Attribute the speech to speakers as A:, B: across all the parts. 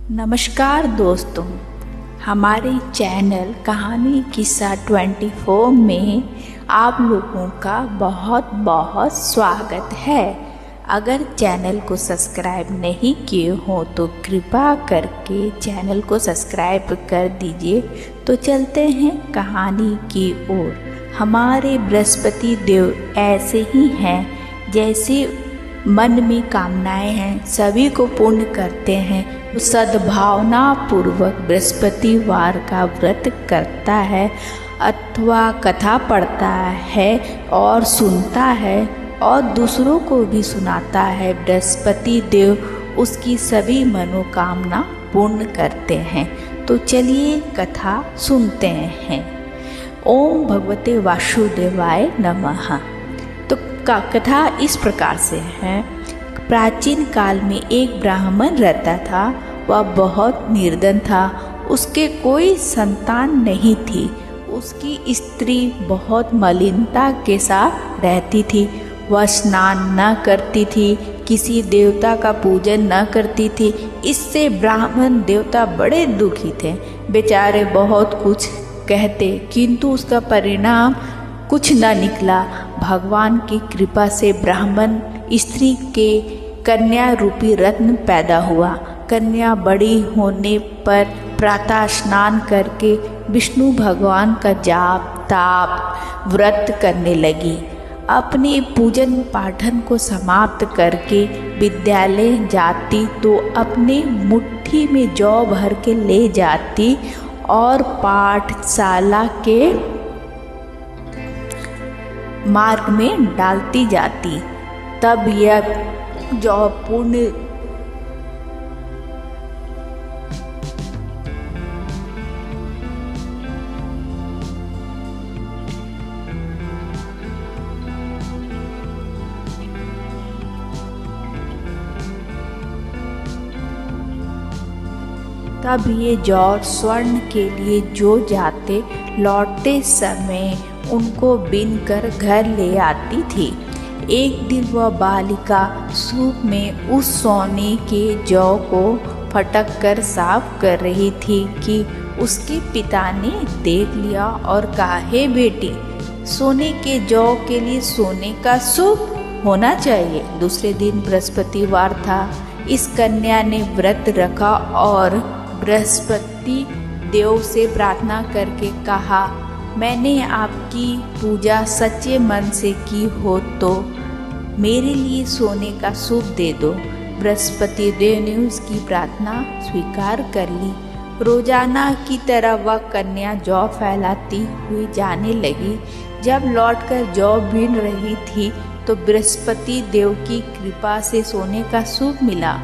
A: नमस्कार दोस्तों, हमारे चैनल कहानी किस्सा 24 में आप लोगों का बहुत बहुत स्वागत है। अगर चैनल को सब्सक्राइब नहीं किए हो तो कृपा करके चैनल को सब्सक्राइब कर दीजिए। तो चलते हैं कहानी की ओर। हमारे बृहस्पति देव ऐसे ही हैं, जैसे मन में कामनाएं हैं सभी को पूर्ण करते हैं। सद्भावना पूर्वक बृहस्पतिवार का व्रत करता है अथवा कथा पढ़ता है और सुनता है और दूसरों को भी सुनाता है, बृहस्पति देव उसकी सभी मनोकामना पूर्ण करते हैं। तो चलिए कथा सुनते हैं। ओम भगवते वासुदेवाय नमः। तो कथा इस प्रकार से है। प्राचीन काल में एक ब्राह्मण रहता था। वह बहुत निर्धन था। उसके कोई संतान नहीं थी। उसकी स्त्री बहुत मलिनता के साथ रहती थी। वह स्नान न करती थी, किसी देवता का पूजन न करती थी। इससे ब्राह्मण देवता बड़े दुखी थे। बेचारे बहुत कुछ कहते, किंतु उसका परिणाम कुछ न निकला। भगवान की कृपा से ब्राह्मण स्त्री के कन्या रूपी रत्न पैदा हुआ। कन्या बड़ी होने पर प्रातः स्नान करके विष्णु भगवान का जाप ताप व्रत करने लगी। अपने पूजन पाठन को समाप्त करके विद्यालय जाती तो अपने मुट्ठी में जौ भर के ले जाती और पाठशाला के मार्ग में डालती जाती। तब यह जौ पूर्ण तब ये जौ स्वर्ण के लिए जो जाते, लौटते समय उनको बीन कर घर ले आती थी। एक दिन वह बालिका सूप में उस सोने के जौ को फटक कर साफ कर रही थी कि उसके पिता ने देख लिया और कहा, हे बेटी, सोने के जौ के लिए सोने का सूप होना चाहिए। दूसरे दिन बृहस्पतिवार था। इस कन्या ने व्रत रखा और बृहस्पति देव से प्रार्थना करके कहा, मैंने आपकी पूजा सच्चे मन से की हो तो मेरे लिए सोने का सूप दे दो। बृहस्पति देव ने उसकी प्रार्थना स्वीकार कर ली। रोजाना की तरह वह कन्या जौ फैलाती हुई जाने लगी। जब लौटकर जौ बीन रही थी तो बृहस्पति देव की कृपा से सोने का सूप मिला।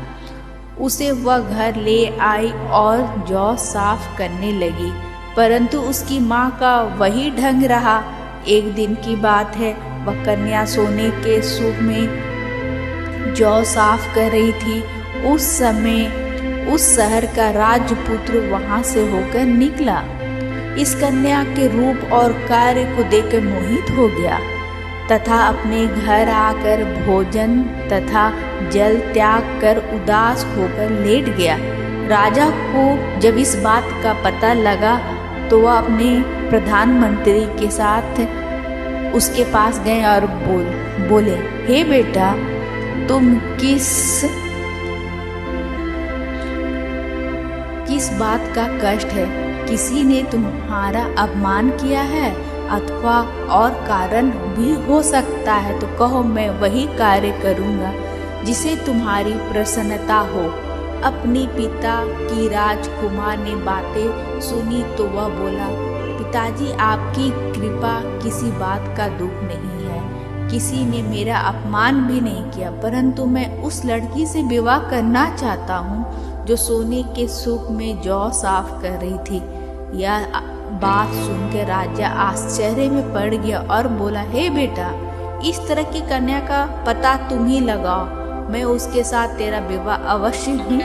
A: उसे वह घर ले आई और जौ साफ करने लगी, परंतु उसकी माँ का वही ढंग रहा। एक दिन की बात है, वह कन्या सोने के सूप में जौ साफ कर रही थी। उस समय उस शहर का राजपुत्र वहां से होकर निकला। इस कन्या के रूप और कार्य को देखकर मोहित हो गया तथा अपने घर आकर भोजन तथा जल त्याग कर उदास होकर लेट गया। राजा को जब इस बात का पता लगा तो वह अपने प्रधानमंत्री के साथ उसके पास गए और बोले, हे बेटा, तुम किस बात का कष्ट है? किसी ने तुम्हारा अपमान किया है अथवा और कारण भी हो सकता है, तो कहो, मैं वही कार्य करूँगा जिसे तुम्हारी प्रसन्नता हो। अपने पिता की राजकुमार ने बातें सुनी तो वह बोला, पिताजी, आपकी कृपा किसी बात का दुख नहीं है। किसी ने मेरा अपमान भी नहीं किया, परंतु मैं उस लड़की से विवाह करना चाहता हूँ जो सोने के सूप में जौ साफ कर रही थी। यह बात सुनकर राजा आश्चर्य में पड़ गया और बोला, हे बेटा, इस तरह की कन्या का पता तुम ही लगाओ, मैं उसके साथ तेरा विवाह अवश्य ही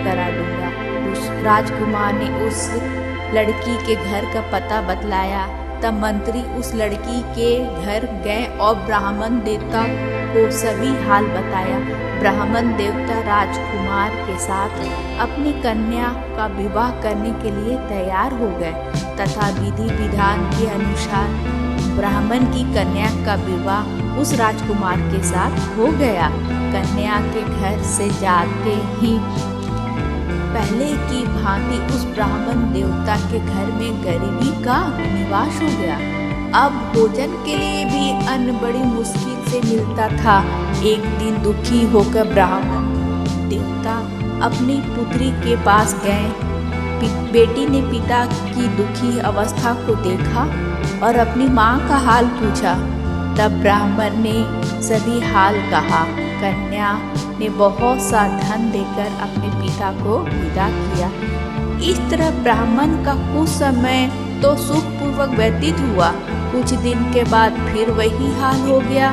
A: करा दूंगा। उस राजकुमार ने उस लड़की के घर का पता बतलाया। तब मंत्री उस लड़की के घर गए और ब्राह्मण देवता को सभी हाल बताया। ब्राह्मण देवता राजकुमार के साथ अपनी कन्या का विवाह करने के लिए तैयार हो गए तथा विधि विधान के अनुसार ब्राह्मण की कन्या का विवाह उस राजकुमार के साथ हो गया। कन्या के घर से जाते ही पहले की भांति उस ब्राह्मण देवता के घर में गरीबी का निवास हो गया। अब भोजन के लिए भी अन्न बड़ी मुश्किल से मिलता था। एक दिन दुखी होकर ब्राह्मण देवता अपनी पुत्री के पास गए। बेटी ने पिता की दुखी अवस्था को देखा और अपनी माँ का हाल पूछा। तब ब्राह्मण ने सभी हाल कहा। कन्या ने बहुत सा धन देकर अपने पिता को विदा किया। इस तरह ब्राह्मण का कुछ समय तो सुखपूर्वक व्यतीत हुआ। कुछ दिन के बाद फिर वही हाल हो गया।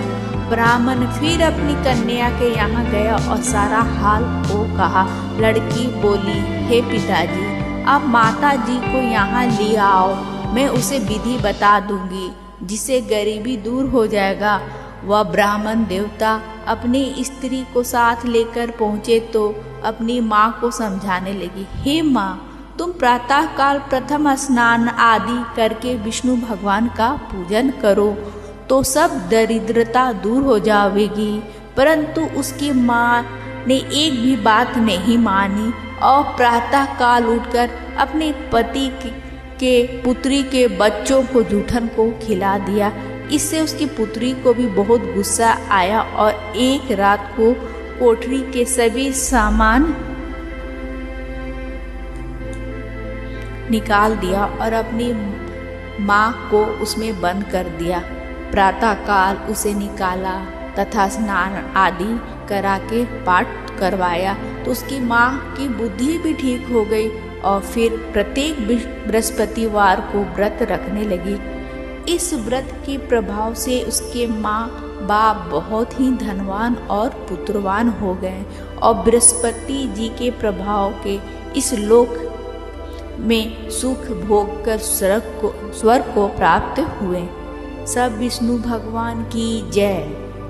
A: ब्राह्मण फिर अपनी कन्या के यहाँ गया और सारा हाल को कहा। लड़की बोली, हे पिताजी, आप माता जी को यहाँ ले आओ, मैं उसे विधि बता दूंगी जिससे गरीबी दूर हो जाएगा। वह ब्राह्मण देवता अपनी स्त्री को साथ लेकर पहुँचे तो अपनी माँ को समझाने लगी। हे माँ, तुम प्रातः काल प्रथम स्नान आदि करके विष्णु भगवान का पूजन करो तो सब दरिद्रता दूर हो जाएगी। परंतु उसकी माँ ने एक भी बात नहीं मानी और प्रातः काल उठकर अपने पति के पुत्री के बच्चों को जूठन को खिला दिया। इससे उसकी पुत्री को भी बहुत गुस्सा आया और एक रात को कोठरी के सभी सामान निकाल दिया और अपनी माँ को उसमें बंद कर दिया। प्रातःकाल उसे निकाला तथा स्नान आदि करा के पाठ करवाया तो उसकी माँ की बुद्धि भी ठीक हो गई और फिर प्रत्येक बृहस्पतिवार को व्रत रखने लगी। इस व्रत के प्रभाव से उसके माँ बाप बहुत ही धनवान और पुत्रवान हो गए और बृहस्पति जी के प्रभाव के इस लोक में सुख भोग कर स्वर्ग को प्राप्त हुए। सब विष्णु भगवान की जय।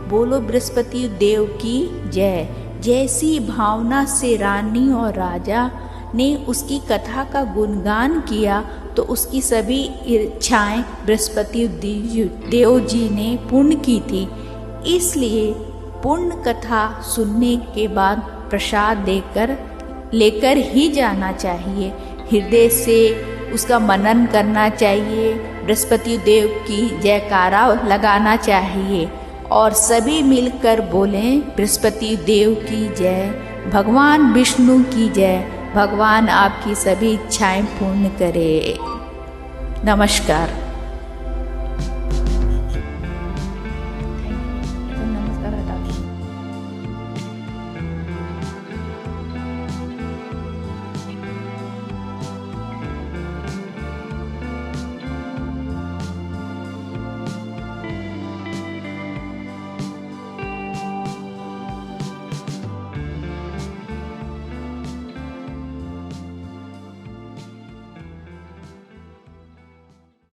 A: बोलो बृहस्पति देव की जय। जैसी भावना से रानी और राजा ने उसकी कथा का गुणगान किया तो उसकी सभी इच्छाएं बृहस्पति देव जी ने पूर्ण की थी। इसलिए पूर्ण कथा सुनने के बाद प्रसाद लेकर ही जाना चाहिए। हृदय से उसका मनन करना चाहिए। बृहस्पति देव की जयकारा लगाना चाहिए और सभी मिलकर बोलें, बृहस्पति देव की जय, भगवान विष्णु की जय। भगवान आपकी सभी इच्छाएं पूर्ण करे। नमस्कार।